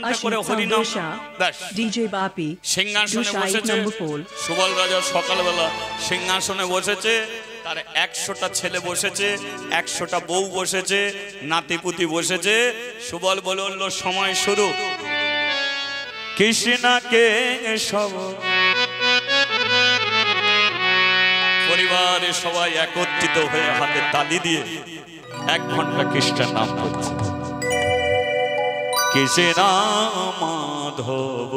ঘন্টা করে হরিনাম ব্যাস ডিজে বাপি সিংহাসনে বসেছে। সুবল রাজা সকালবেলা সিংহাসনে বসেছে, তার 100টা ছেলে বসেছে, 100টা বউ বসেছে, নাতিপুতি বসেছে। সুবল বলল সময় শুরু। কৃষ্ণাকে সব পরিবারে সবাই একত্রিত হয়ে হাতে তালি দিয়ে 1 ঘন্টা কৃষ্ণের নাম করছে। কৃষ্ণ মাধব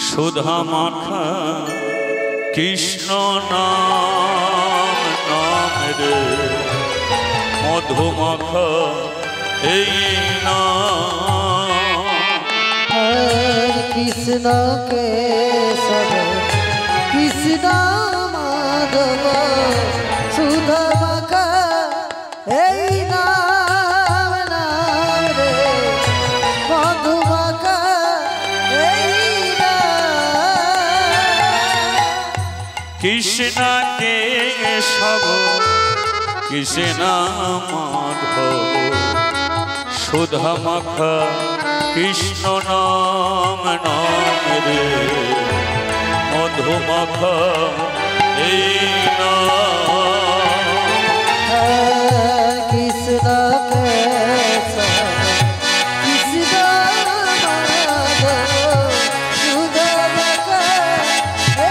সুধা মাখা কৃষ্ণ নাম নাম রে মধু মাখা এই নাম। কৃষ্ণ কে সব কৃষ্ণ মাধব সুধা মাখা এই নাম নাম রে মধু মাখা এই নাম। কৃষ্ণ কে সব কৃষ্ণ মাধব সুধা মাখা কৃষ্ণ নাম নাম রে মধু মাখা এই নাম। কৃষ্ণ কে সব কৃষ্ণ মাধব সুধা মাখা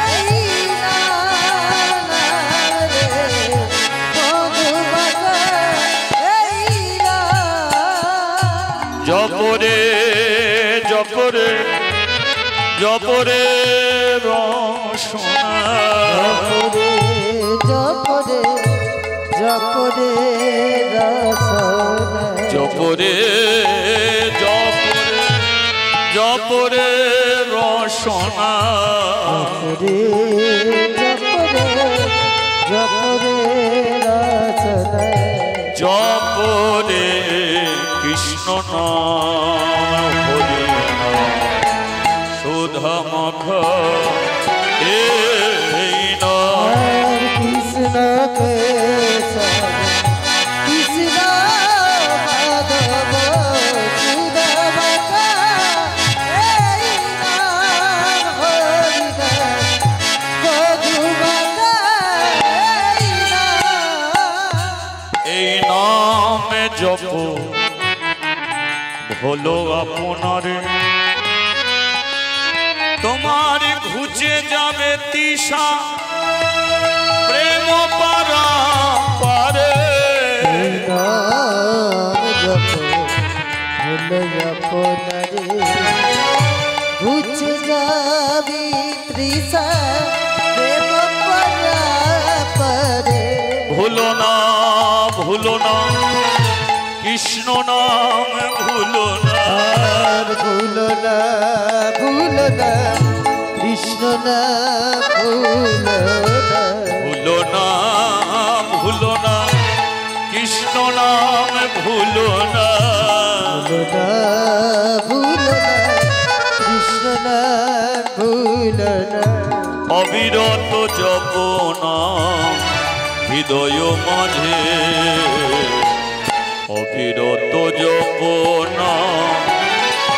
এই নাম নাম রে মধু মাখা এই নাম। জপরে জপরে জপরে রসনা জপরে জপরে রসনা জপরে জপরে জপরে রসনা জপরে জপরে রসনা জপরে কৃষ্ণ নাম হরি নাম সুধা মাখা এই নাম। কৃষ্ণ কে সব কৃষ্ণ মাধব সুধা মাখা এই নাম হরি নাম মধু মাখা এই নাম। এই নামে জপ হলো আপনার, তোমার ঘুচে যাবে তৃষা প্রেম পারা পারে। নাম জপ হলো আপনারে ঘুচ যাবি তৃষা প্রেম পারা পারে। ভুলো না ভুলো না কৃষ্ণ নাম ভুলো না। আর ভুলো না ভুলো না কৃষ্ণ না ভুলো না। ভুলো না ভুলো না কৃষ্ণ নাম ভুলো না। ভুলো না ভুলো না কৃষ্ণ না ভুলো না। অবিরত জপ নাম হৃদয় মাঝে, অবিরত জপ নাম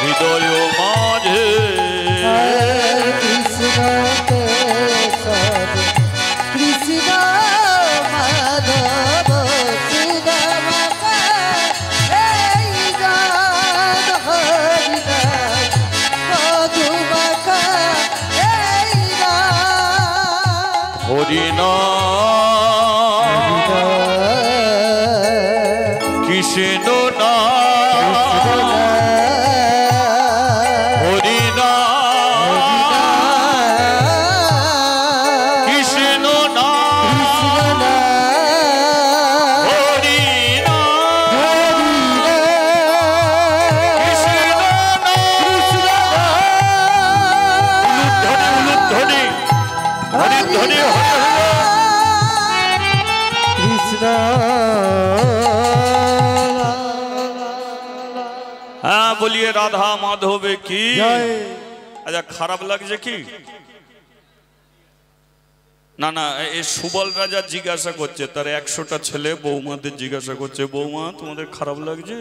হৃদয় মাঝে। কৃষ্ণ কে সব কৃষ্ণ মাধব সুধা মাখা এই নাম হরি নাম মধু মাখা এই নাম। হরি নাম কৃষ্ণ নাম হরি নাম কৃষ্ণ নাম হরি নাম কৃষ্ণ নাম ধ্বনি হরি ধ্বনি কৃষ্ণ। হ্যাঁ বলিয়ে রাধা মাধবে কি। আচ্ছা খারাপ লাগছে কি না না, এই সুবল রাজা জিজ্ঞাসা করছে, তার 100টা ছেলে বৌমাদের জিজ্ঞাসা করছে, বৌমা তোমাদের খারাপ লাগছে?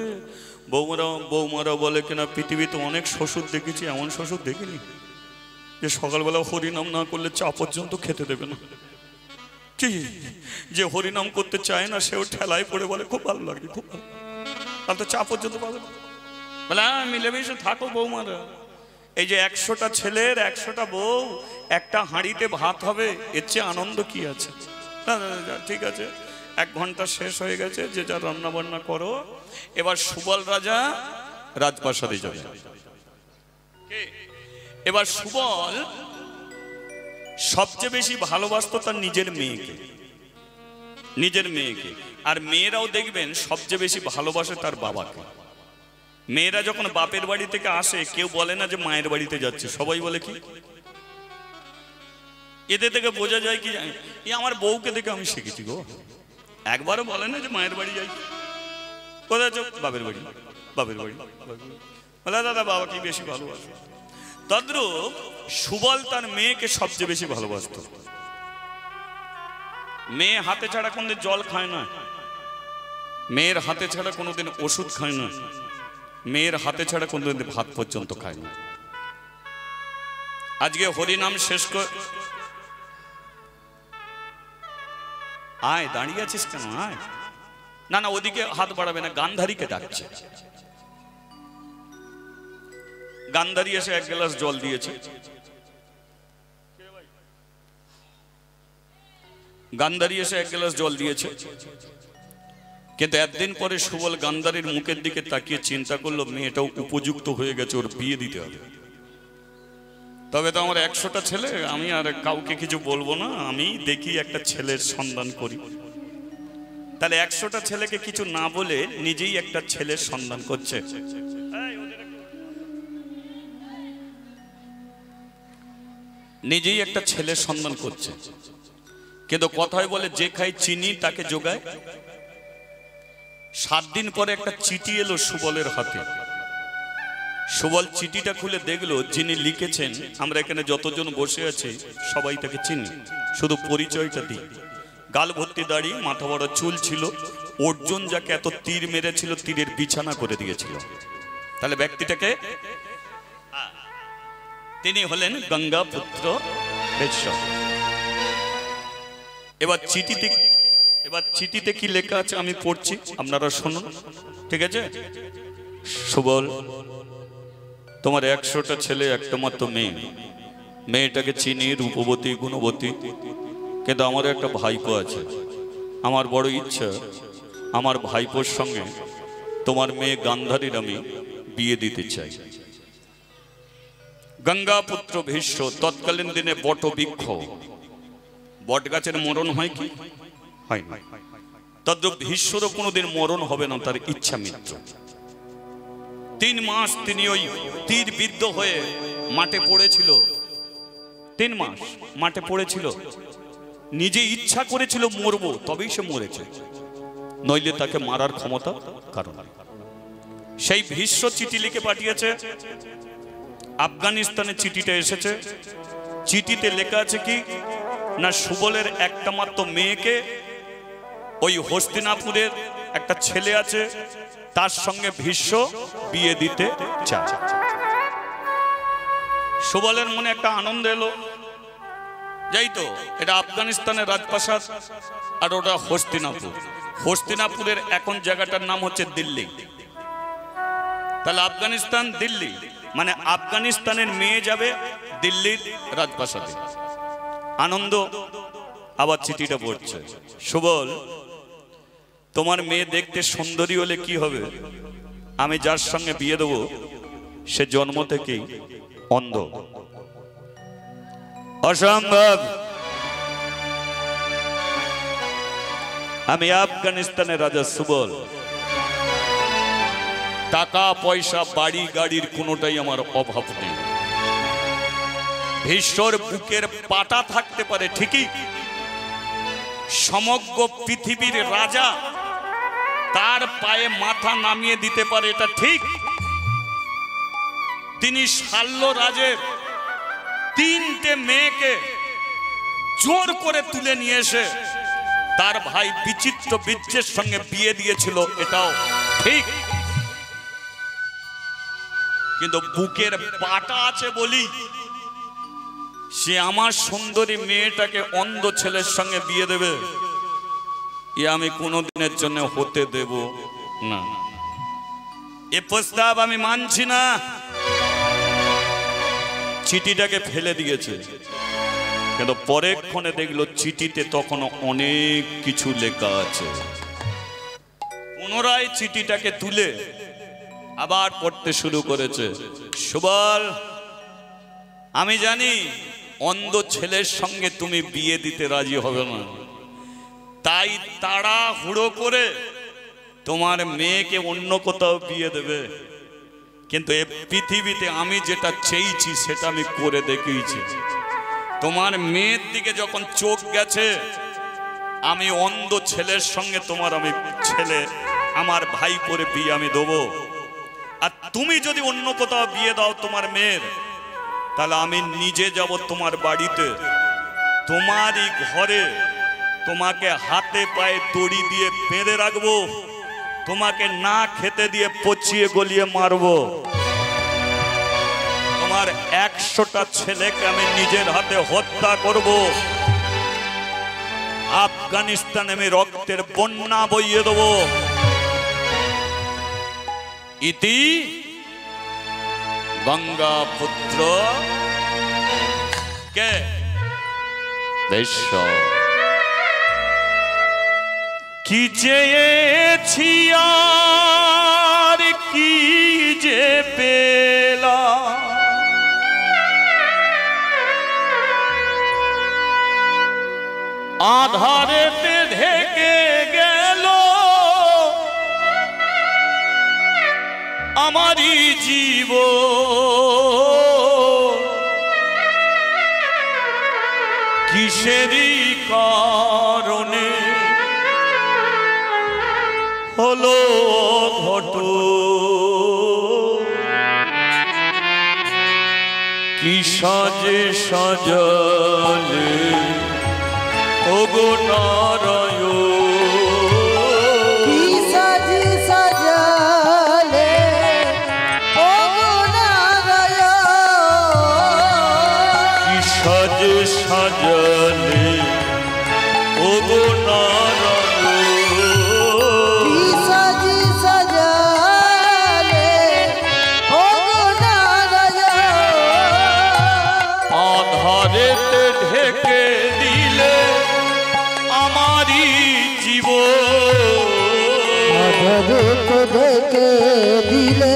বৌমারা বলে কিনা, পৃথিবীতে অনেক শ্বশুর দেখেছি, এমন শ্বশুর দেখিনি যে সকালবেলা হরিনাম না করলে চা পর্যন্ত খেতে দেবে না। কি যে হরিনাম করতে চায় না সেও ঠেলায় পড়ে বলে খুব ভালো লাগে, খুব ভালো, তাহলে তো চা পর্যন্ত পাবে না। বলে হ্যাঁ মিলেমিশে থাকো বৌমারা। এই যে 100টা ছেলের 100টা বউ একটা হাঁড়িতে ভাত হবে, এর চেয়ে আনন্দ কি আছে? ঠিক আছে, 1 ঘন্টা শেষ হয়ে গেছে, যে যা রান্না বান্না করো। এবার সুবল রাজা রাজপ্রাসাদে যাবে। এবার সুবল সবচেয়ে বেশি ভালোবাসতো তার নিজের মেয়েকে, নিজের মেয়েকে। আর মেয়েরাও দেখবেন সবচেয়ে বেশি ভালোবাসে তার বাবাকে। মেয়েরা যখন বাপের বাড়ি থেকে আসে কেউ বলে না যে মায়ের বাড়িতে যাচ্ছে, সবাই বলে কি, এদের থেকে বোঝা যায় কি, আমার বউকে দেখে আমি শিখেছি গো। একবারও বলে না যে মায়ের বাড়ি যাই, কোথায় চোখ, বাপের বাড়ি, বাপের বাড়ি। বলে দাদা বাবা কি বেশি ভালোবাসে। তদ্রূপ সুবল তার মেয়েকে সবচেয়ে বেশি ভালোবাসত। মেয়ে হাতে ছাড়া কোনদিন জল খায় না, মেয়ের হাতে ছাড়া কোনোদিন ওষুধ খায় না, মেয়ের হাতে ছাড়া কোনোদিন ভাত পর্যন্ত খায় না। আজকে হরিনাম শেষ কর, আয় দাঁড়িয়ে আছিস কেন, আয়। না না ওদিকে হাত বাড়াবে না, গান্ধারীকে ডাকছে। গান্ধারী এসে 1 গ্লাস জল দিয়েছে। গান্ধারী এসে 1 গ্লাস জল দিয়েছে, কিন্তু একদিন পরে সুবল গান্ধারীর মুখের দিকে তাকিয়ে চিন্তা করলো, মেয়েটাও উপযুক্ত হয়ে গেছে, ওর বিয়ে দিতে হবে। তবে তো আমার 100টা ছেলে, আমি আর কাউকে কিছু বলবো না, আমি দেখি একটা ছেলের সন্ধান করি। তাহলে 100টা ছেলেকে কিছু না বলে নিজেই একটা ছেলের সন্ধান করছে। নিজেই একটা ছেলের সন্ধান করছে, কিন্তু কথায় বলে যে খায় চিনি তাকে যোগায়। 7 দিন পরে একটা চিঠি এলো সুবলের হাতে। সুবল চিঠিটা খুলে দেখলো, যিনি লিখেছেন আমরা এখানে যতজন বসে আছি সবাই তাকে চিনি, শুধু পরিচয়টা দিই। গাল ভর্তি দাড়ি, মাথা বড় চুল ছিল। অর্জুন যাকে এত তীর মেরেছিল, তীরের বিছানা করে দিয়েছিল। তাহলে ব্যক্তিটাকে, তিনি হলেন গঙ্গা পুত্র বেশ্য। এবার চিঠিতে কি লেখা আছে আমি পড়ছি, আপনারা শুনুন, ঠিক আছে? সুবল, তোমার 100টা ছেলে, একটা মাত্র মেয়ে। মেয়েটাকে চিনি, রূপবতী, গুণবতী, কিন্তু আমার একটা ভাইপো আছে। আমার বড় ইচ্ছা আমার ভাইপোর সঙ্গে তোমার মেয়ে গান্ধারীর আমি বিয়ে দিতে চাই। গঙ্গা পুত্র ভীষ্ম, তৎকালীন দিনে বট বৃক্ষ, বট গাছের মরণ হয় কি হয় না, তদ্রূপ ভীষ্মরও কোনোদিন মরণ হবে না, তার ইচ্ছা মৃত্যু। 3 মাস তিনি ওই তীর বিদ্ধ হয়ে মাঠে পড়েছিল। 3 মাস মাঠে পড়েছিল, নিজে ইচ্ছা করেছিল মরবো, তবেই সে মরেছে, নইলে তাকে মারার ক্ষমতা কারণ। সেই ভীষ্ম চিঠি লিখে পাঠিয়েছে। আফগানিস্তানে চিঠিটা এসেছে। চিঠিতে লেখা আছে কি না, সুবলের একটা মাত্র মেয়েকে ওই হস্তিনাপুরের একটা ছেলে আছে, তার সঙ্গে ভীষ্ম বিয়ে দিতে চায়। সুবলের মনে একটা আনন্দ এলো, যাই তো, এটা আফগানিস্তানের রাজপ্রাসাদ আর ওটা হস্তিনাপুর। হস্তিনাপুরের এখন জায়গাটার নাম হচ্ছে দিল্লি। তাহলে আফগানিস্তান দিল্লি, মানে আফগানিস্তানের মেয়ে যাবে দিল্লির রাজপ্রাসাদে। আনন্দ। আবার চিঠিটা পড়ছে, সুবল, তোমার মেয়ে দেখতে সুন্দরী হলে কি হবে, আমি যার সঙ্গে বিয়ে দেবো সে জন্ম থেকেই অন্ধ। অসম্ভব। আমি আফগানিস্তানের রাজা সুবল, টাকা পয়সা বাড়ি গাড়ির কোনোটাই আমার অভাব নেই। ভীষ্মর বুকের পাটা থাকতে পারে ঠিকই, সমগ্র পৃথিবীর রাজা তার পায়ে মাথা নামিয়ে দিতে পারে এটা ঠিক। তিনি শাল্য রাজের 3টে মেয়েকে জোর করে তুলে নিয়ে এসে তার ভাই বিচিত্র বীর্যের সঙ্গে বিয়ে দিয়েছিল, এটাও ঠিক। কিন্তু বুকের পাটা আছে বলি সে আমার সুন্দরী মেয়েটাকে অন্ধ ছেলের সঙ্গে বিয়ে দেবে, এ আমি কোনোদিনের জন্য হতে দেব না। এ প্রস্তাব আমি মানছি না। চিঠিটাকে ফেলে দিয়েছে, কিন্তু পরেক্ষণে দেখলো চিঠিতে তখনও অনেক কিছু লেখা আছে। পুনরায় চিঠিটাকে তুলে আবার পড়তে শুরু করেছে। সুবল, আমি জানি অন্ধ ছেলের সঙ্গে তুমি বিয়ে দিতে রাজি হবে না, তাই তাড়াহুড়ো করে তোমার মেয়েকে অন্য কোথাও বিয়ে দেবে, কিন্তু এই পৃথিবীতে আমি যেটা চেয়েছি সেটা আমি করে দেখিয়েছি। তোমার মেয়ের দিকে যখন চোখ গেছে, আমি অন্ধ ছেলের সঙ্গে তোমার আমি ছেলে আমার ভাই করে বিয়ে আমি দেবো। আর তুমি যদি অন্য কোথাও বিয়ে দাও তোমার মেয়ের, তাহলে আমি নিজে যাব তোমার বাড়িতে, তোমারই ঘরে তোমাকে হাতে পায়ে দড়ি দিয়ে বেঁধে রাখবো, তোমাকে না খেতে দিয়ে পচিয়ে গলিয়ে মারবো। তোমার 100টা ছেলেকে আমি নিজের হাতে হত্যা করব। আফগানিস্তানে আমি রক্তের বন্যা বইয়ে দেব। ইতি গঙ্গা পুত্র কে বিশ্ব। কি চেয়েছি আর কি যে পেলাম, আধারেতে ঢেকে গেল আমারই জীবন, কিসেরই কারণে হলো অঘটন, কি সাজে সাজালে ওগো নারায়ণ, কি সাজে সাজালে ওগো নারায়ণ, কি সাজে সাজালে ওগো নারায়ণ, কি সাজে সাজালে ওগো নারায়ণ, আধারেতে ঢেকে দিলে আমারই জীবন, আধারেতে ঢেকে দিলে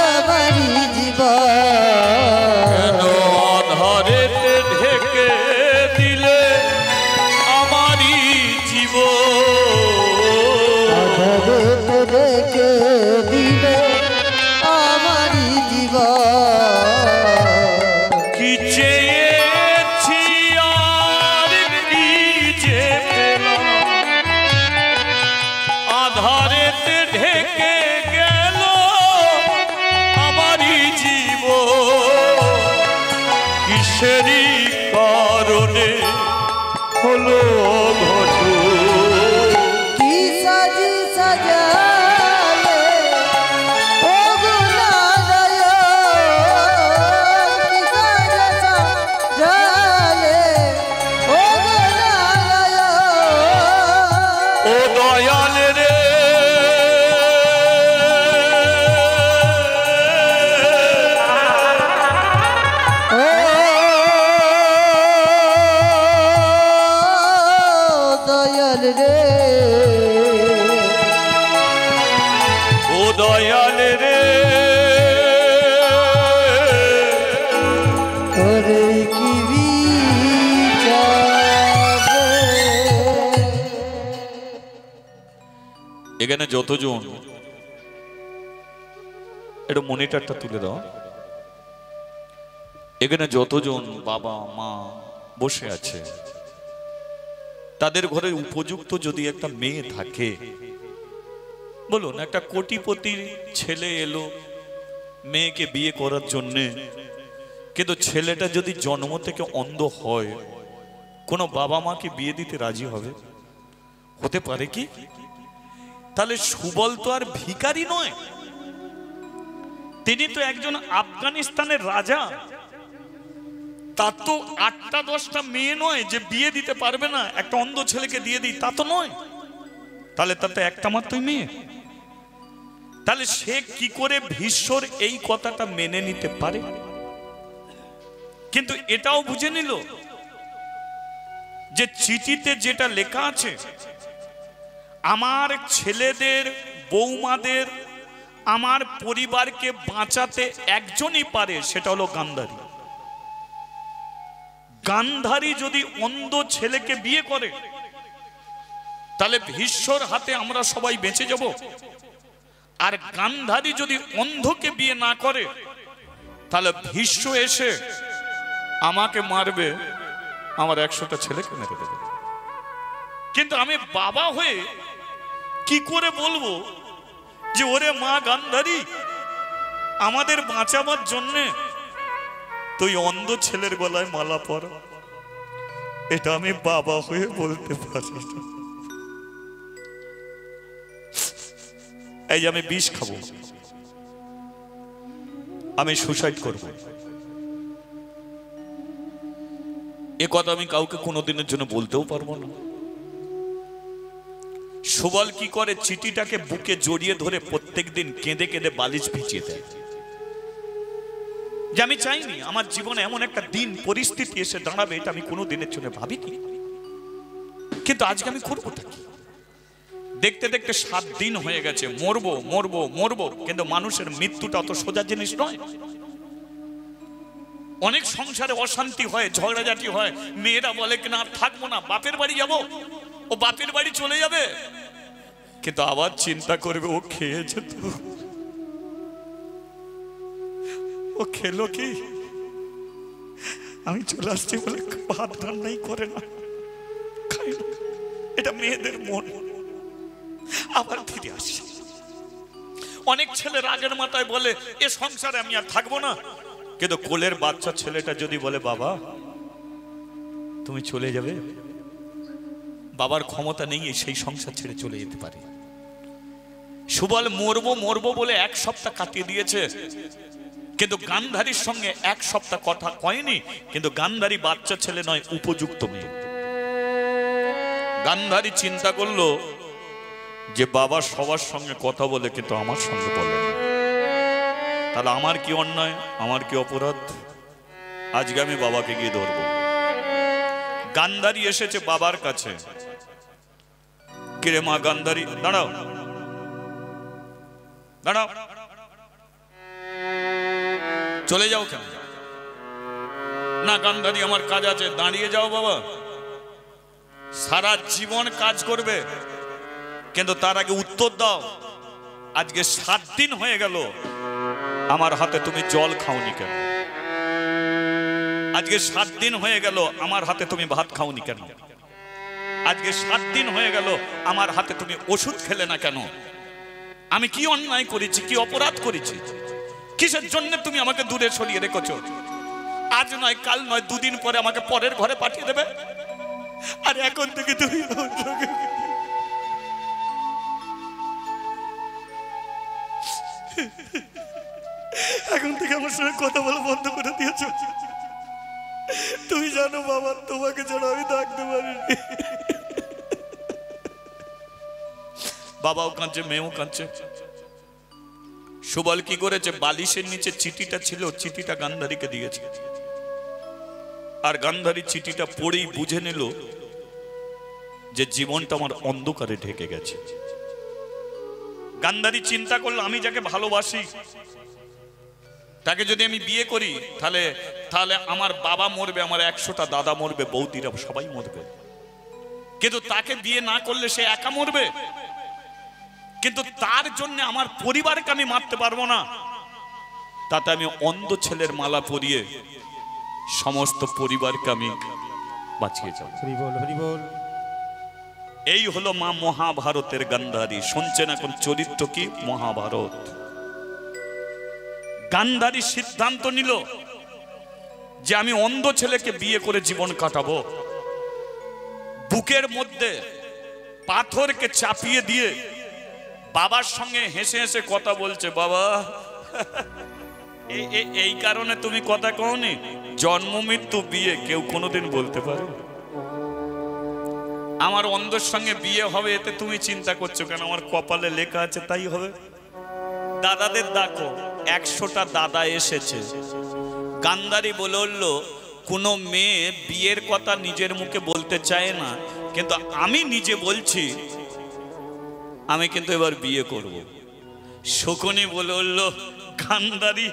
আমারই জীবন, আধারেতে ঢেকে দিলে আমারই জীবন, আধারেতে ঢেকে দিলে আমারই জীবন, কি চেয়েছি আর কি যে পেলাম, আধারেতে ঢেকে গেল আমারই জীবন, কিসেরই কারণে হলো অঘটন, কি সাজে সাজালে ওগো নারায়ণ, কি সাজে সাজালে ওগো নারায়ণ, ও দয়াল রে ও দয়াল রে, ও দয়াল রে ওরে কি বিচার রে। এখানে যতজন একটু মনিটরটা তুলে দাও, এখানে যতজন বাবা মা বসে আছে তাদের ঘরে উপযুক্ত যদি একটা মেয়ে থাকে, বলুন একটা কোটিপতির ছেলে এলো মেয়েকে বিয়ে করার জন্যে, কিন্তু ছেলেটা যদি জন্ম থেকে অন্ধ হয় কোনো বাবা মা কি বিয়ে দিতে রাজি হবে? হতে পারে কি? তাহলে সুবল তো আর ভিখারি নয়, তিনি তো একজন আফগানিস্তানের রাজা। তার তো 8টা 10টা মেয়ে নয় যে বিয়ে দিতে পারবে না, একটা অন্ধ ছেলেকে দিয়ে দিই তা তো নয়। তাহলে তার তো একটা মাত্রই মেয়ে। তাহলে সে কি করে ভীষ্মর এই কথাটা মেনে নিতে পারে? কিন্তু এটাও বুঝে নিল যে চিঠিতে যেটা লেখা আছে, আমার ছেলেদের, বৌমাদের, আমার পরিবারকে বাঁচাতে একজনই পারে, সেটা হলো গান্ধারী। গান্ধারী যদি অন্ধ ছেলেকে বিয়ে করে তাহলে ভীষ্মর হাতে আমরা সবাই বেঁচে যাব। আর গান্ধারী যদি অন্ধকে বিয়ে না করে তাহলে ভীষ্ম এসে আমাকে মারবে, আমার 100টা ছেলেকে মেরে দেবে। কিন্তু আমি বাবা হয়ে কি করে বলবো যে ওরে মা গান্ধারী, আমাদের বাঁচাবার জন্যে তুই অন্ধ ছেলের গলায় মালা পরা? এটা আমি বাবা হয়ে বলতে পারি না। এই যে আমি বিষ খাবো, আমি সুসাইড করব, এ কথা আমি কাউকে কোনোদিনের জন্য বলতেও পারবো না। সুবল কি করে, চিঠিটাকে বুকে জড়িয়ে ধরে প্রত্যেকদিন কেঁদে কেঁদে বালিশ ভিজিয়ে দেয় যে আমি চাইনি আমার জীবনে এমন একটা দিন পরিস্থিতি এসে দাঁড়াবে, এটা আমি কোনো দিনের জন্য ভাবিনি, কিন্তু আজকে আমি করবো থাকি। দেখতে দেখতে 7 দিন হয়ে গেছে, মরবো মরবো মরবো, কিন্তু মানুষের মৃত্যুটা অত সোজা জিনিস নয়। অনেক সংসারে অশান্তি হয়, ঝগড়াঝাটি হয়, মেয়েরা বলে কিনা আর থাকবো না, বাপের বাড়ি যাব, ও বাপের বাড়ি চলে যাবে, কিন্তু আবার চিন্তা করবে ও খেয়েছে তো, ও খেলো কি, আমি চলে আসছি বলে ভাত রান্নাই করে না, খাই না। এটা মেয়েদের মন। আবার ফিরে আসি। অনেক ছেলে রাগের মাথায় বলে এ সংসারে আমি আর থাকবো না, কিন্তু কোলের বাচ্চা ছেলেটা যদি বলে বাবা তুমি চলে যাবে, বাবার ক্ষমতা নেই সেই সংসার ছেড়ে চলে যেতে পারে। সুবল মরবো মরবো বলে 1 সপ্তাহ কাটিয়ে দিয়েছে, কিন্তু গান্ধারীর সঙ্গে 1 সপ্তাহ কথা কয়নি। কিন্তু গান্ধারী বাচ্চা ছেলে নয়, উপযুক্ত মেয়ে। গান্ধারী চিন্তা করলো যে বাবা সবার সঙ্গে কথা বলে কিন্তু আমার সঙ্গে বলে না, তাহলে আমার কি অন্যায়, আমার কি অপরাধ, আজকে আমি বাবাকে গিয়ে ধরবো। গান্ধারী এসেছে বাবার কাছে। কিরে মা গান্ধারী, দাঁড়াও দাঁড়াও, চলে যাও কেন? না গান্ধারী আমার কাজ আছে। দাঁড়িয়ে যাও বাবা, সারা জীবন কাজ করবে, কিন্তু তার আগে উত্তর দাও, আজকে 7 দিন হয়ে গেল আমার হাতে তুমি জল খাওনি কেন? আজকে 7 দিন হয়ে গেল আমার হাতে তুমি ভাত খাওনি কেন? আজকে 7 দিন হয়ে গেল আমার হাতে তুমি ওষুধ খেলে না কেন? আমি কি অন্যায় করেছি, কি অপরাধ করেছি, কিসের জন্য তুমি আমাকে দূরে সরিয়ে রেখেছো? আজ নয় কাল নয় 2 দিন পরে আমাকে পরের ঘরে পাঠিয়ে দেবে, আর এখন থেকে তুমি এখন থেকে আমার সঙ্গে কথা বলা বন্ধ করে দিয়েছো। তুমি জানো বাবা, তোমাকে ছাড়া আমি থাকতে পারিনি। বাবাও কাঁদছে, মেয়েও কাঁদছে। সুবল কি করেছে, বালিশের নিচে চিঠিটা ছিল, চিঠিটা গান্ধারীকে দিয়েছে। আর গান্ধারী চিঠিটা পড়েই বুঝে নিল যে জীবনটা আমার অন্ধকারে ঢেকে গেছে। গান্ধারী চিন্তা করলো আমি যাকে ভালোবাসি তাকে যদি আমি বিয়ে করি তাহলে তাহলে আমার বাবা মরবে, আমার 100টা দাদা মরবে, বৌদিরা সবাই মরবে, কিন্তু তাকে বিয়ে না করলে সে একা মরবে। কিন্তু তার জন্য আমার পরিবারকে আমি মারতে পারবো না, তাতে আমি অন্ধ ছেলের মালা পরিয়ে সমস্ত পরিবারকে আমি বাঁচিয়ে যাব। এই হলো মা মহাভারতের গান্ধারী। শুনছেন এখন চরিত্র কি? মহাভারত। গান্ধারী সিদ্ধান্ত নিল যে আমি অন্ধ ছেলেকে বিয়ে করে জীবন কাটাবো, বুকের মধ্যে পাথরকে চাপিয়ে দিয়ে বাবার সঙ্গে হেসে হেসে কথা বলছে। বাবা, এই কারণে তুমি কথা কওনি? জন্ম মৃত্যু বিয়ে কেউ কোনোদিন বলতে পারে? আমার অন্ধর সঙ্গে বিয়ে হবে এতে তুমি চিন্তা করছো কেন? আমার কপালে লেখা আছে তাই হবে। দাদাদের দেখো, 100টা দাদা এসেছে। গান্ধারী বলে উঠলো, কোনো মেয়ে বিয়ের কথা নিজের মুখে বলতে চায় না, কিন্তু আমি নিজে বলছি আমি কিন্তু এবার বিয়ে করব। শকুনি বলে উঠলো, গান্ধারী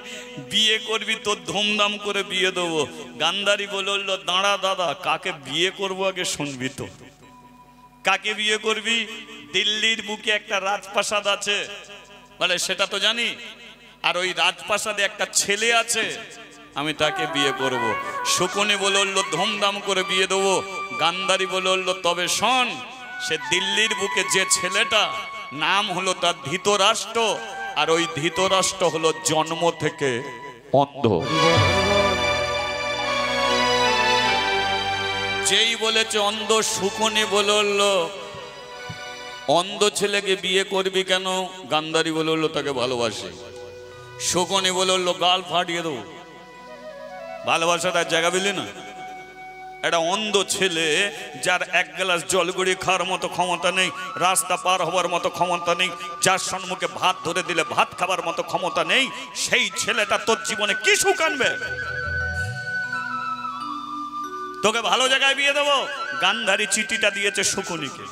বিয়ে করবি তো ধুমধাম করে বিয়ে দেবো। গান্ধারী বলে উঠলো, দাঁড়া দাদা, কাকে বিয়ে করবো আগে শুনবি তো। কাকে বিয়ে করবি? দিল্লির বুকে একটা রাজপ্রাসাদ আছে, বলে সেটা তো জানি, আর ওই রাজপ্রাসাদে একটা ছেলে আছে, আমি তাকে বিয়ে করব। শকুনি বলে উঠলো, ধুমধাম করে বিয়ে দেবো। গান্ধারী বলে উঠলো, তবে শোন, সে দিল্লির বুকে যে ছেলেটা, নাম হলো তার ধৃতরাষ্ট্র, আর ওই ধৃতরাষ্ট্র হলো জন্ম থেকে অন্ধ। যেই বলেছে অন্ধ, শকুনি বলে উঠলো, অন্ধ ছেলেকে বিয়ে করবি কেন? গান্ধারী বলে উঠলো, তাকে ভালোবাসে। শকুনি বলে উঠলো, গাল ফাটিয়ে দেবো। ভালোবাসাটার জায়গা পেলি না? একটা অন্ধ ছেলে, যার এক গ্লাস জল গড়িয়ে খাওয়ার মতো ক্ষমতা নেই, রাস্তা পার হওয়ার মতো ক্ষমতা নেই, যার সম্মুখে ভাত ধরে দিলে ভাত খাবার মতো ক্ষমতা নেই, সেই ছেলেটা তোর জীবনে কি সুখ আনবে? তোকে ভালো জায়গায় বিয়ে দেবো। গান্ধারী চিঠিটা দিয়েছে শকুনিকে।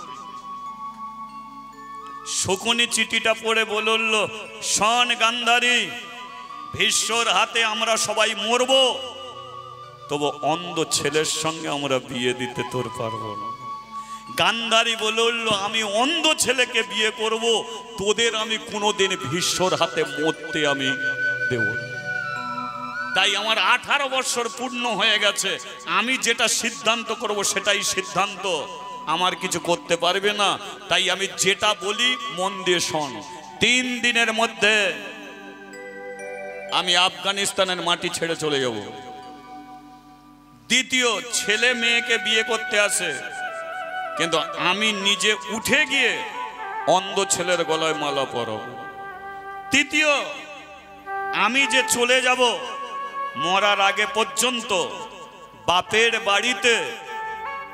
শকুনি চিঠিটা পড়ে বলল, শোন গান্ধারী, ভীষ্মর হাতে আমরা সবাই মরবো, তবু অন্ধ ছেলের সঙ্গে আমরা বিয়ে দিতে তোর পারবো না। গান্ধারী বলল, আমি অন্ধ ছেলেকে বিয়ে করব, তোদের আমি কোনোদিন ভীষ্মর হাতে মরতে আমি দেব না। তাই আমার 18 বছর পূর্ণ হয়ে গেছে, আমি যেটা সিদ্ধান্ত করব সেটাই সিদ্ধান্ত, আমার কিছু করতে পারবে না। তাই আমি যেটা বলি মন দিয়ে শোন। 3 দিনের মধ্যে আমি আফগানিস্তানের মাটি ছেড়ে চলে যাব। দ্বিতীয়, ছেলে মেয়েকে বিয়ে করতে আসে, কিন্তু আমি নিজে উঠে গিয়ে অন্ধ ছেলের গলায় মালা পরাবো। তৃতীয়, আমি যে চলে যাব, মরার আগে পর্যন্ত বাপের বাড়িতে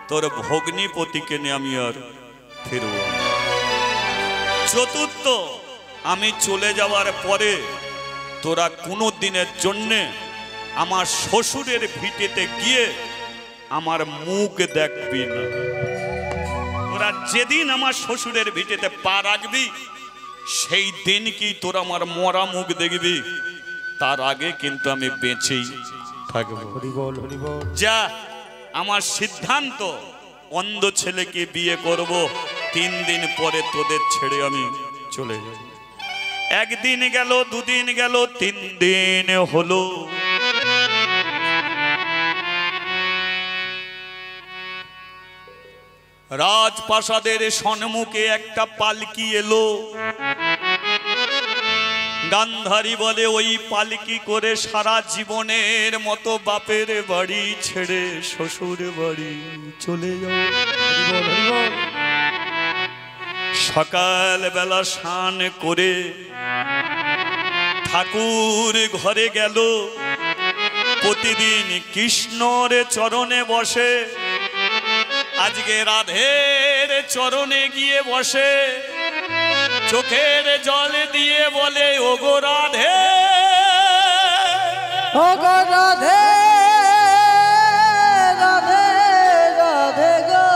তোর ভগ্নিপতিকে নিয়ে আমি আর ফিরব। চতুর্থ, আমি চলে যাওয়ার পরে তোরা কোনো দিনের জন্যে আমার শ্বশুরের ভিটেতে গিয়ে আমার মুখ দেখবি না। তোরা যেদিন আমার শ্বশুরের ভিটেতে পা রাখবি, সেই দিন কি তোরা আমার মরা মুখ দেখবি, তার আগে কিন্তু আমি বেঁচেই থাকবো। যা, আমার সিদ্ধান্ত, অন্ধ ছেলেকে বিয়ে করব, 3 দিন পরে তোদের ছেড়ে আমি চলে যাব। 1 দিন গেল, 2 দিন গেল, 3 দিন হলো। রাজপ্রাসাদের সম্মুখে একটা পালকি এলো। গান্ধারী বলে, ওই পালকি করে সারা জীবনের মতো বাপের বাড়ি ছেড়ে শ্বশুর বাড়ি চলে যাও। সকাল বেলা স্নান করে ঠাকুর ঘরে গেল। প্রতিদিন কৃষ্ণর চরণে বসে, আজকে রাধের চরণে গিয়ে বসে, চোখের জল দিয়ে বলে, ওগো রাধে, ওগো রাধে, রাধে রাধে গো।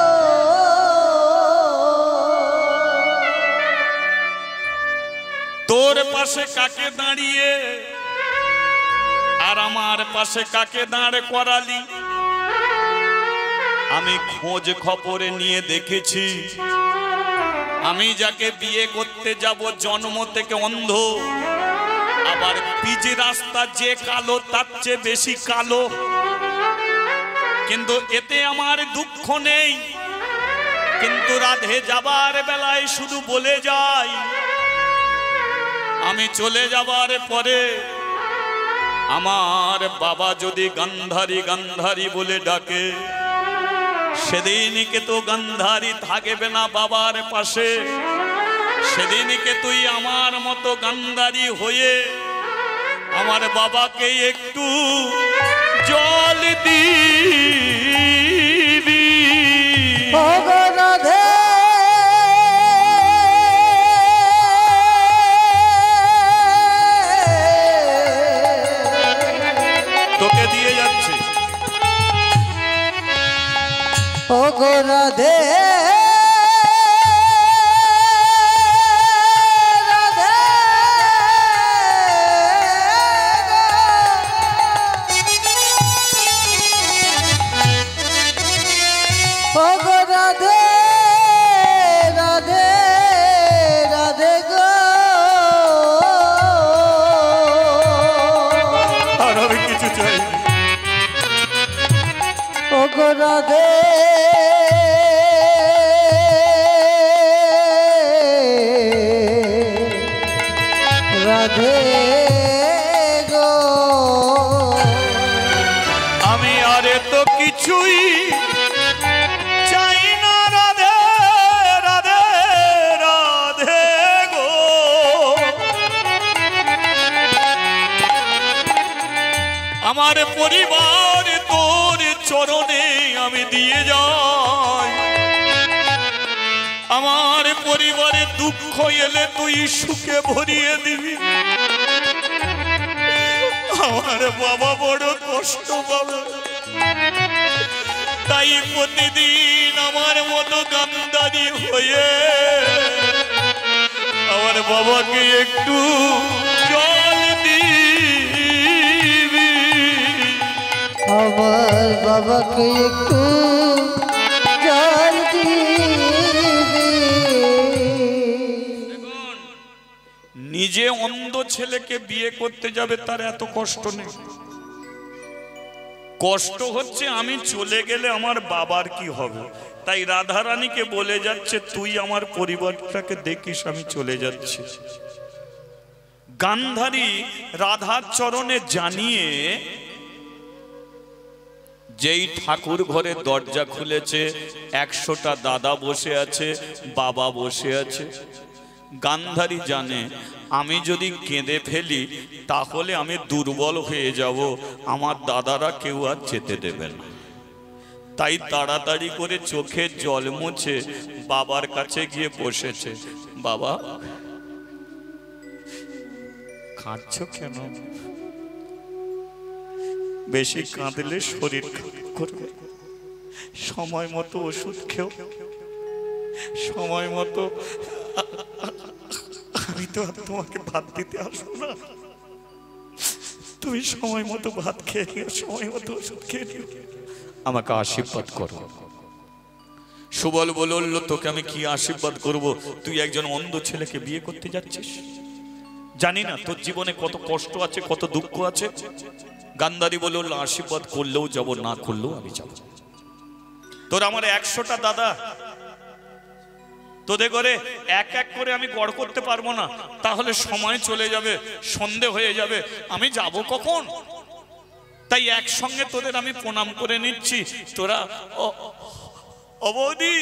তোর পাশে কাকে দাঁড়িয়ে আর আমার পাশে কাকে দাঁড় করালি? আমি খোঁজ খবরে নিয়ে দেখেছি, আমি যাকে বিয়ে করতে যাব জন্ম থেকে অন্ধ, আবার পিচ রাস্তা যে কালো তার চেয়ে বেশি কালো। কিন্তু এতে আমার দুঃখ নেই, কিন্তু রাধে যাবার বেলায় শুধু বলে যায়, আমি চলে যাবার পরে আমার বাবা যদি গান্ধারী গান্ধারী বলে ডাকে, সেদিনকে তো গান্ধারী থাকবে না বাবার পাশে, সেদিনকে তুই আমার মতো গান্ধারী হয়ে আমার বাবাকে একটু জল দিবি। রাধে তোকে দিয়ে যাচ্ছে। ও গো রাধে রাধে রাধে গো আমি আরে তো কিছুই চাই না রাধে রাধে রাধে গো। আমার পরিবার তোর চরণে আমি দিয়ে যাই, আমার পরিবারে দুঃখ এলে তুই সুখে ভরিয়ে দিবি। আমার বাবা বড় কষ্ট পাবে, তাই প্রতিদিন আমার মতো গান্ধারী হয়ে আমার বাবাকে একটু জল দিবি। আমার বাবাকে একটু জল দিবি। নিজে অন্ধ ছেলেকে বিয়ে করতে যাবে তার এত কষ্ট নেই, কষ্ট হচ্ছে আমি চলে গেলে আমার বাবার কি হবে। তাই রাধারানীকে বলে যাচ্ছে তুই আমার পরিবারটাকে দেখিস, আমি চলে যাচ্ছি। গান্ধারী রাধার চরণে জানিয়ে যেই ঠাকুর ঘরে দরজা খুলেছে 100টা দাদা বসে আছে, বাবা বসে আছে। গান্ধারী জানে আমি যদি কেঁদে ফেলি তাহলে আমি দুর্বল হয়ে যাব, আমার দাদারা কেউ আর যেতে দেবে না। তাই তাড়াতাড়ি করে চোখে জল মুছে বাবার কাছে গিয়ে বসেছে। বাবা কাঁদছো কেন? বেশি কাঁদলে শরীর খারাপ করবে, সময় মতো ওষুধ খেও, সময় মতো। আমি তো আর তোমাকে ভাত দিতে আসবো না, তুমি সময় মতো ভাত খেয়ে নিও, সময় মতো ওষুধ খেয়ে নিও, আমাকে আশীর্বাদ করো। সুবল বলল তোকে আমি কি আশীর্বাদ করব? তুই একজন অন্ধ ছেলেকে বিয়ে করতে যাচ্ছিস, জানি না তোর জীবনে কত কষ্ট আছে, কত দুঃখ আছে। গান্ধারী বলল আশীর্বাদ করলেও যাব, না করলেও আমি যাব। তোর আমার 100টা দাদা, তোদের করে এক এক করে আমি গড় করতে পারবো না, তাহলে সময় চলে যাবে, সন্ধে হয়ে যাবে, আমি যাব কখন? তাই একসঙ্গে তোদের আমি প্রণাম করে নিচ্ছি। তোরা ও বৌদি,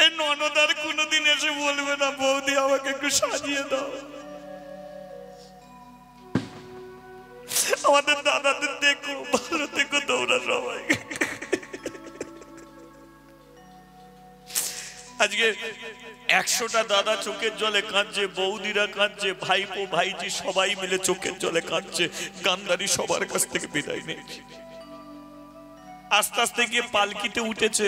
এই ননদার কোনোদিন এসে বলবে না বৌদি আমাকে একটু সাজিয়ে দাও। আমাদের দাদাদের দেখো, ভালো দেখো তোমরা সবাই। আজকে 100টা দাদা চোখের জলে কাঁদছে, বৌদিরা কাঁদছে, ভাইপো ভাইজি সবাই মিলে চোখের জলে কাঁদছে। গান্ধারী সবার কাছ থেকে বিদায় নিয়েছে, আস্তে আস্তে গিয়ে পালকিতে উঠেছে।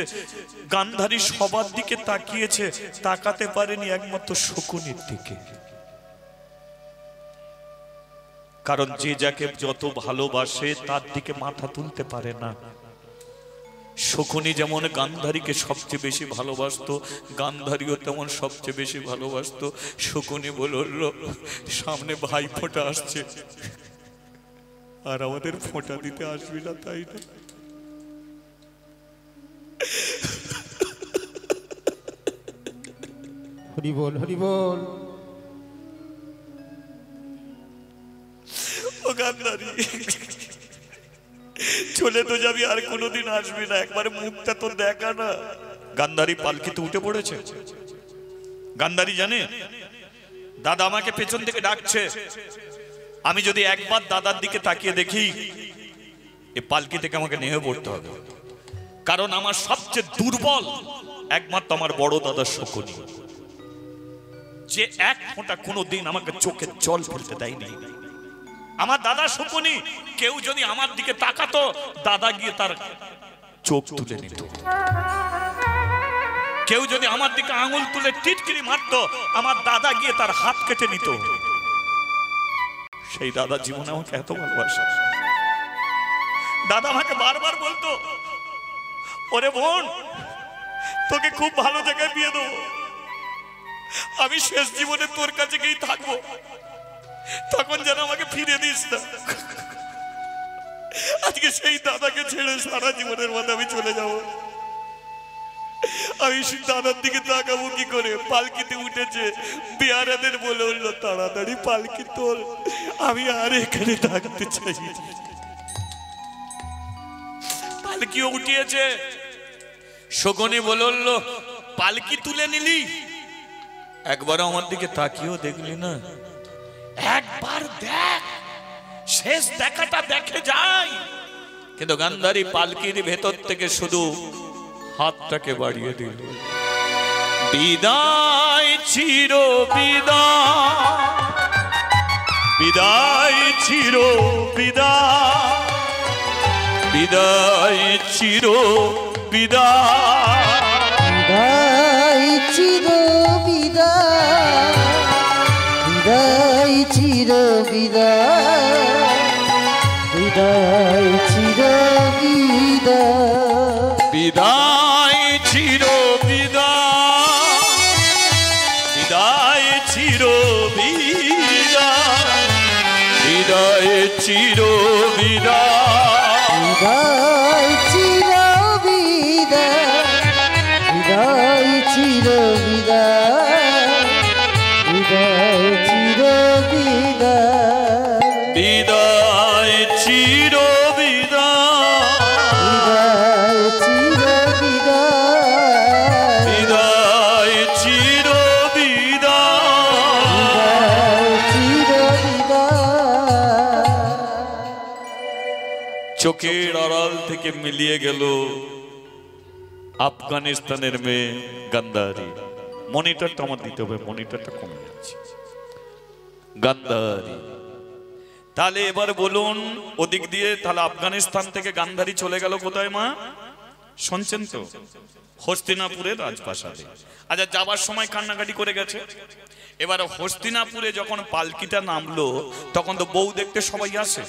গান্ধারী সবার দিকে তাকিয়েছে, তাকাতে পারেনি একমাত্র শকুনির দিকে। কারণ যে যাকে যত ভালোবাসে তার দিকে মাথা তুলতে পারে না। শকুনি যেমন গান্ধারীকে সবচেয়ে বেশি ভালোবাসতো, গান্ধারীও তেমন সবচেয়ে বেশি ভালোবাসতো। শকুনি বলল সামনে ভাই ফোঁটা আসছে, আর আমাদের ফোঁটা দিতে আসবি না, তাই না? হরি বল হরি বল। ও গান্ধারী, চলে তো যাবি, আর কোনোদিন আসবি না, একবারে মুখটা তো দেখা না। গান্ধারী পালকিতে উঠে পড়েছে। গান্ধারী জানে দাদা আমাকে পেছন থেকে ডাকছে, আমি যদি একবার দাদার দিকে তাকিয়ে দেখি এই পালকি থেকে আমাকে নেমে পড়তে হবে, কারণ আমার সবচেয়ে দুর্বল একমাত্র আমার বড় দাদার শকুনি, যে এক ফোঁটা কোনোদিন আমাকে চোখে জল ফেলতে দেয়নি। আমার দাদা শকুনি, কেউ যদি আমার দিকে তাকাতো দাদা গিয়ে তার চোখ তুলে নিত, কেউ যদি আমার দিকে আঙুল তুলে টিটকিরি মারতো আমার দাদা গিয়ে তার হাত কেটে নিত। সেই দাদা জীবনে আমাকে এত ভালোবাসে। দাদা আমাকে বারবার বলতো, ওরে বোন তোকে খুব ভালো জায়গায় বিয়ে দেবো, আমি শেষ জীবনে তোর কাছে গিয়ে থাকবো, তখন যেন আমাকে ফিরে দিস না। আজকে সেই দাদাকে ছেড়ে সারা জীবনের মধ্যে আমি চলে যাব। আমি দাদার দিকে তাকাবো কি করে? পালকিতে উঠেছে, বিহারাদের বলে উঠলো তাড়াতাড়ি পালকি তোল, আমি আর এখানে থাকতে চাই। পালকিও উঠিয়েছে, শকুনি বলে উঠলো পালকি তুলে নিলি, একবারও আমার দিকে তাকিয়েও দেখলি না, একবার দেখ, শেষ দেখাটা দেখে যাই। কিন্তু গান্ধারী পালকির ভেতর থেকে শুধু হাতটাকে বাড়িয়ে দিল, বিদায় চির বিদায়, বিদায় চির বিদায়, বিদায় চির বিদায়, বিদায় চির বিদায়, বিদায় চির বিদায়, বিদায় চির বিদায়, বিদায় চির বিদায়, বিদায় চির বিদায়, বিদায় চির বিদায়, বিদায় চির বিদায়, বিদায় চির বিদায়, বিদায় চির বিদায়, বিদায় চির বিদায়, বিদায় চির বিদায়, বিদায় চির বিদায়। বিদায় চির বিদায়। চোখের আড়াল থেকে মিলিয়ে গেল আফগানিস্তানের মেয়ে গান্ধারী। মনিটরটা আমার দিতে হবে, মনিটরটা কমে যাচ্ছে। গান্ধারী, তাহলে এবার বলুন ওদিক দিয়ে তাহলে আফগানিস্তান থেকে গান্ধারী চলে গেল কোথায় মা? শুনছেন তো? হস্তিনাপুরের রাজপ্রাসাদে। আচ্ছা, যাবার সময় কান্নাকাটি করে গেছে। এবার হস্তিনাপুরে যখন পালকিটা নামলো তখন তো বউ দেখতে সবাই আসে।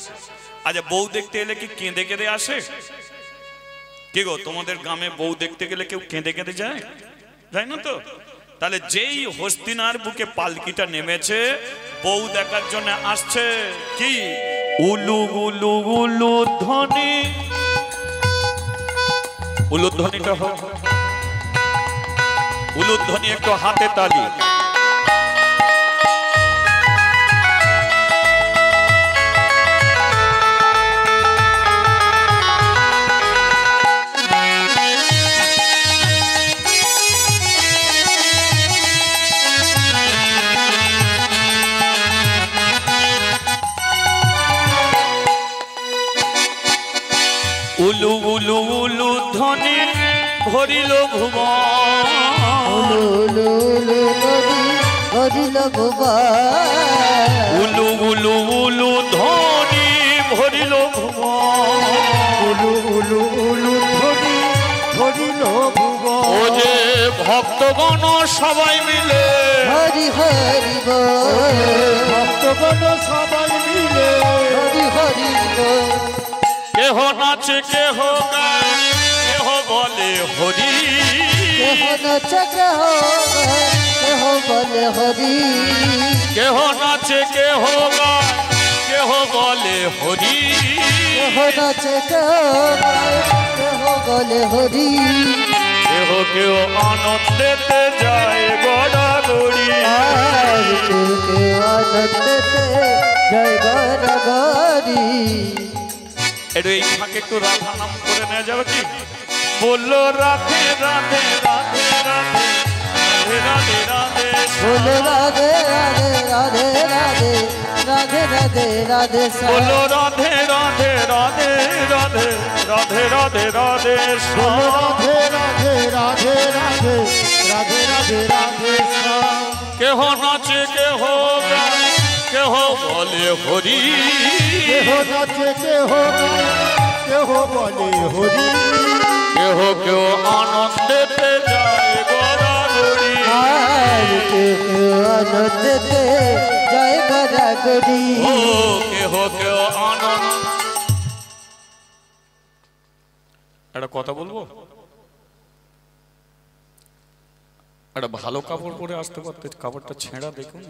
আচ্ছা, বউ দেখতে এলে কি কেঁদে কেঁদে আসে? কি গো, তোমাদের গ্রামে বউ দেখতে গেলে কেউ কেঁদে কেঁদে যায়? যায় না তো? তাহলে যেই হস্তিনার বুকে পালকিটা নেমেছে, বউ দেখার জন্য আসছে। কি উলু উলু উলু ধ্বনি, উলুধ্বনিটা হোক, উলুধ্বনি একটু হাতে তালি। উলু উলু উলু ধ্বনি ভরিল ভুবন, উলু উলু উলু নদী ভরিল ভুবন, উলু উলু উলু ধ্বনি ভরিল ভুবন, উলু উলু উলু ধ্বনি ভরিল ভুবন। ও যে ভক্তগণ সবাই মিলে হরি হরি বল, ভক্তগণ সবাই মিলে হরি হরি বল। কেহ নাচে কেহ গায় কেহ বলে হরি, কেহ নাচে কেহ গায় কেহ বলে হরি, কেহ নাচে কেহ গায় কেহ বলে হরি, কেহ নাচে কেহ গায় কেহ বলে হরি, কেহ কেহ আনন্দেতে যায় গড়াগড়ি, আর কেউ কেউ আনন্দেতে জয় গড়াগড়ি। একটু এই ফাঁকে একটু রাধা নাম করে নেওয়া যাবে কি? বললো রাধে রাধে রাধে রাধে রাধে রাধে বলো রাধে রাধে রাধে রাধে রাধে রাধে রাধে বলো রাধে রাধে রাধে রাধে রাধে রাধে রাধে বলো রাধে রাধে রাধে রাধে রাধে রাধে রাধে শ্যাম। কেহ নাচে কেহ গায় কেহ বলে হরি কেহ নাচে কেহ গায় কেহ বলে হরি কেহ কেহ আনন্দেতে যায় গড়াগড়ি আর কেউ আনন্দেতে জয় গড়াগড়ি ও কেহ কেহ আনন্দ। একটা কথা বলবো, একটা ভালো কাপড় পরে আসতে পারতে, কাপড়টা ছেঁড়া দেখুন,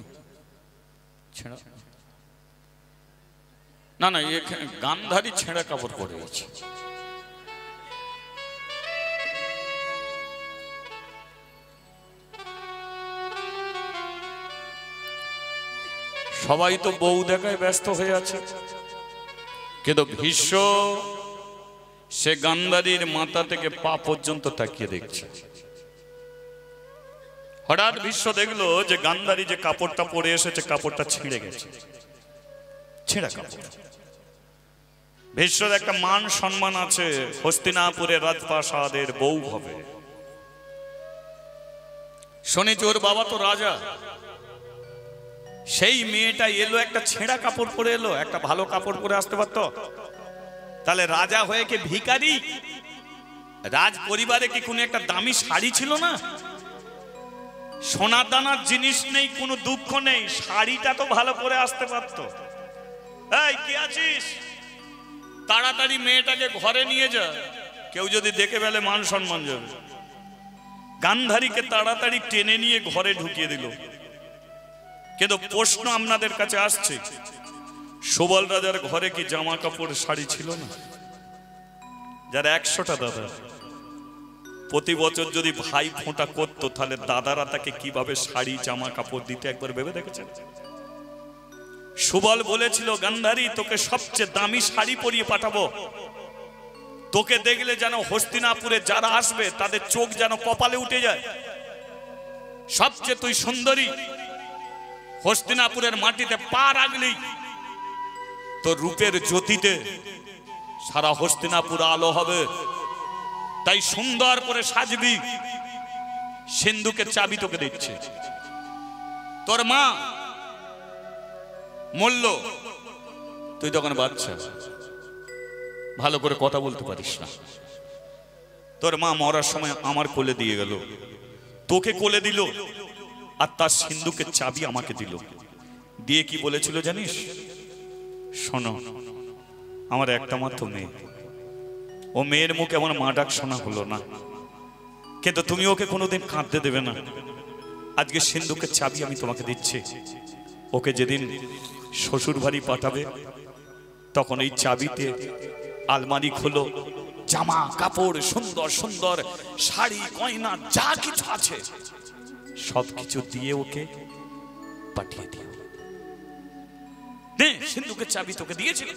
ছেঁড়া না না, এখানে গান্ধারী ছেঁড়া কাপড় পরে আছে। সবাই তো বউ দেখায় ব্যস্ত হয়ে আছে, কিন্তু ভীষ্ম সে গান্ধারীর মাথা থেকে পা পর্যন্ত তাকিয়ে দেখছে। হঠাৎ ভীষ্ম দেখলো যে গান্ধারী যে কাপড়টা পরে এসেছে কাপড়টা ছিঁড়ে গেছে, ছেঁড়া কাপড়। ভীষ্মের একটা মান সম্মান আছে, হস্তিনাপুরের রাজপ্রাসাদের বউ হবে। শুনেছি ওর বাবা তো রাজা, সেই মেয়েটা এলো একটা ছেঁড়া কাপড় পরে এলো, একটা ভালো কাপড় পরে আসতে পারতো? তাহলে রাজা হয়ে কি ভিখারি? রাজ পরিবারে কি কোনো একটা দামি শাড়ি ছিল না? সোনা দানার জিনিস নেই, কোনো দুঃখ নেই, শাড়িটা তো ভালো করে আসতে পারতো। এই কি আছিস, তাড়াতাড়ি মেয়েটাকে ঘরে নিয়ে যা, কেউ যদি দেখে ফেলে মান সম্মান যাবে। গান্ধারীকে তাড়াতাড়ি টেনে নিয়ে ঘরে ঢুকিয়ে দিল। কিন্তু প্রশ্ন আপনাদের কাছে আসছে, সুবল রাজার ঘরে কি জামা কাপড় শাড়ি ছিল না? যার 100টা দাদা, প্রতি বছর যদি ভাই ফোঁটা করতো তাহলে দাদারা তাকে কিভাবে শাড়ি জামা কাপড় দিতে একবার ভেবে দেখেছেন? সুবল বলেছিল, গান্ধারী তোকে সবচেয়ে দামি শাড়ি পরিয়ে পাঠাবো, তোকে দেখলে যেন হস্তিনাপুরে যারা আসবে তাদের চোখ যেন কপালে উঠে যায়। সবচেয়ে তুই সুন্দরী, হস্তিনাপুরের মাটিতে পা রাখলেই তোর রূপের জ্যোতিতে সারা হস্তিনাপুর আলো হবে। তাই সুন্দর করে সাজবি, সিন্ধুকের চাবি তোকে দিচ্ছে। তোর মা মরল, তুই তখন বাচ্চা, ভালো করে কথা বলতে পারিস না। তোর মা মরার সময় আমার কোলে দিয়ে গেল, তোকে কোলে দিল, আর তার সিন্ধুকের চাবি আমাকে দিল। দিয়ে কি বলেছিল জানিস? শোনো, আমার একটা মাত্র মেয়ে, ও মেয়ের মুখে আমার মা ডাক শোনা হলো না, কিন্তু তুমি ওকে কোনোদিন কাঁদতে দেবে না। আজকে সিন্ধুকের চাবি আমি তোমাকে দিচ্ছি, ওকে যেদিন শ্বশুর বাড়ি পাঠাবে তখন এই চাবিতে আলমারি খোলো, জামা কাপড় সুন্দর সুন্দর শাড়ি গয়না যা কিছু আছে সবকিছু দিয়ে ওকে পাঠিয়ে দিও। সিন্ধুকের চাবি তোকে দিয়েছিল,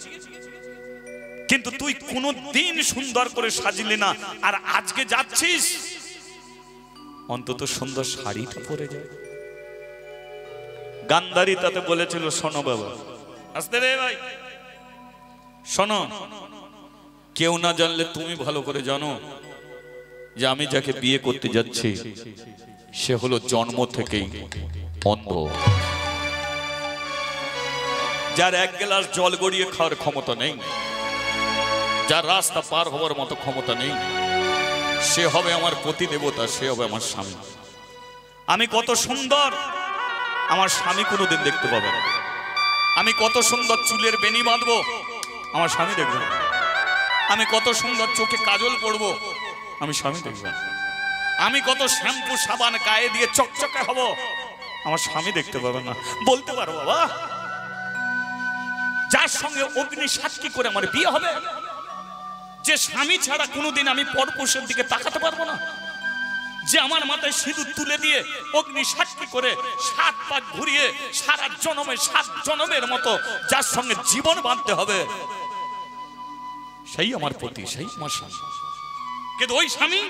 কিন্তু তুই কোনোদিন সুন্দর করে সাজিলি না, আর আজকে যাচ্ছিস অন্তত সুন্দর শাড়িটা পরে যায়। গান্ধারী তাতে বলেছিল, শোনো বাবা, আসতে রে ভাই, শোনো, কেউ না জানলে তুমি ভালো করে জানো যে আমি যাকে বিয়ে করতে যাচ্ছি সে হলো জন্ম থেকেই অন্ধ, যার এক গ্লাস জল গড়িয়ে খাওয়ার ক্ষমতা নেই, যার রাস্তা পার হওয়ার মতো ক্ষমতা নেই, সে হবে আমার পতি দেবতা, সে হবে আমার স্বামী। আমি কত সুন্দর আমার স্বামী কোনোদিন দেখতে পাবে না। আমি কত সুন্দর চুলের বেনি বাঁধবো, আমার স্বামী দেখবে না। আমি কত সুন্দর চোখে কাজল পরবো, আমি স্বামী দেখবে না। আমি কত শ্যাম্পু সাবান গায়ে দিয়ে চকচকে হব, আমার স্বামী দেখতে পাবে না। বলতে পারো বাবা, যার সঙ্গে অগ্নি সাক্ষী করে আমার বিয়ে হবে, যে স্বামী ছাড়া কোনোদিন আমি পরপুরুষের দিকে তাকাতে পারবো না, যে আমার মাথায় সিঁদুর তুলে দিয়ে অগ্নি সাক্ষী করে 7 পাক ঘুরিয়ে সারা জনমে 7 জনমের মতো যার সঙ্গে জীবন বাঁধতে হবে, সেই আমার পতি, সেই আমার স্বামী। কিন্তু ওই স্বামী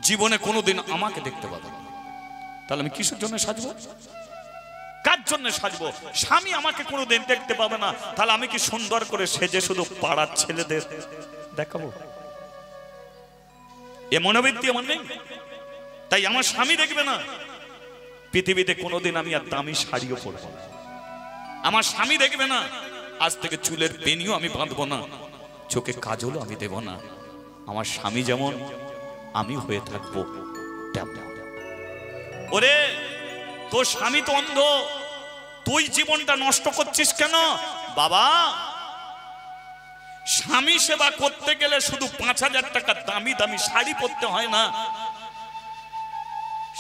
জীবনে কোনোদিন আমাকে দেখতে পাবে না। তাহলে আমি কিসের জন্য সাজবো, কার জন্য সাজবো? স্বামী আমাকে কোনোদিন দেখতে পাবে না, তাহলে আমি কি সুন্দর করে সেজে শুধু পাড়ার ছেলেদের দেখাবো? এ মনোবৃত্তি আমার নেই। তাই আমার স্বামী দেখবে না। পৃথিবীতে কোনোদিন আমি আর দামি শাড়িও পরবো না। আমার স্বামী দেখবে না। আজ থেকে চুলের বেনিও আমি বাঁধবো না, চোখে কাজলও আমি দেব না। আমার স্বামী যেমন আমি হয়ে থাকবো তেমন। ওরে তোর স্বামী তো অন্ধ, তুই জীবনটা নষ্ট করছিস কেন? বাবা, স্বামী সেবা করতে গেলে শুধু 5,000 টাকা দামি দামি শাড়ি পরতে হয় না।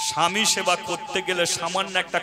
স্বামী সেবা করতে গেলে সামান্য একটা